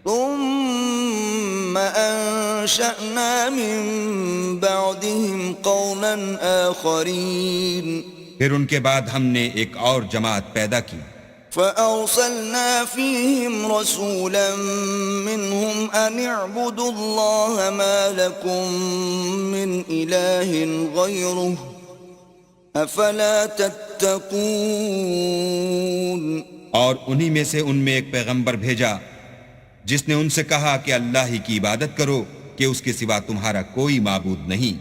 ثم انشأنا من بعدهم قوما آخرين پھر ان کے بعد ہم نے ایک اور جماعت پیدا کی، فأرسلنا فيهم رسولا منهم أن اعبدوا الله ما لكم من إله غيره أفلا تتقون. اور انہی میں سے ان میں ایک پیغمبر بھیجا جس نے ان سے کہا کہ اللہ ہی کی عبادت کرو کہ اس کے سوا تمہارا کوئی معبود نہیں،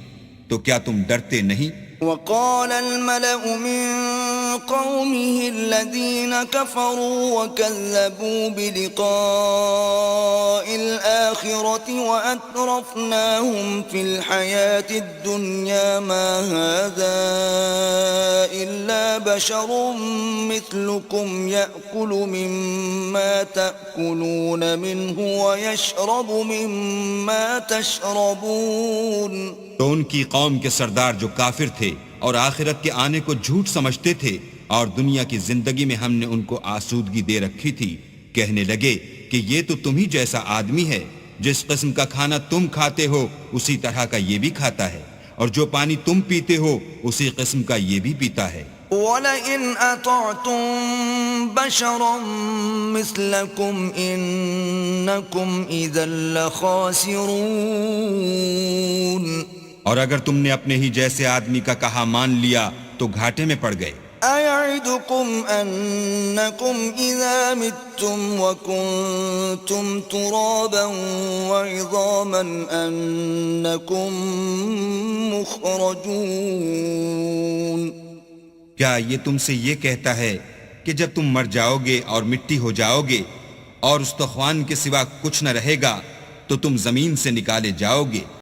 تو کیا تم ڈرتے نہیں؟ وقال الملأ من قومه الذين كفروا وكذبوا بلقاء الآخرة وأترفناهم في الحياة الدنيا ما هذا إلا بشر مثلكم يأكل مما تأكلون منه ويشرب مما تشربون. تو ان کی قوم کے سردار جو کافر تھے اور آخرت کے آنے کو جھوٹ سمجھتے تھے اور دنیا کی زندگی میں ہم نے ان کو آسودگی دے رکھی تھی، کہنے لگے کہ یہ تو تم ہی جیسا آدمی ہے، جس قسم کا کھانا تم کھاتے ہو اسی طرح کا یہ بھی کھاتا ہے، اور جو پانی تم پیتے ہو اسی قسم کا یہ بھی پیتا ہے. وَلَئِنْ أَطَعْتُمْ بَشَرًا مِثْلَكُمْ إِنَّكُمْ إِذًا لَخَاسِرُونَ. اور اگر تم نے اپنے ہی جیسے آدمی کا کہا مان لیا تو گھاٹے میں پڑ گئے. أَيَعِدُكُمْ أَنَّكُمْ إِذَا مِتُّمْ وَكُنْتُمْ تُرَابًا وَعِظَامًا أَنَّكُمْ مُخْرَجُونَ. کیا یہ تم سے یہ کہتا ہے کہ جب تم مر جاؤ گے اور مٹی ہو جاؤ گے اور استخوان کے سوا کچھ نہ رہے گا تو تم زمین سے نکالے جاؤ گے؟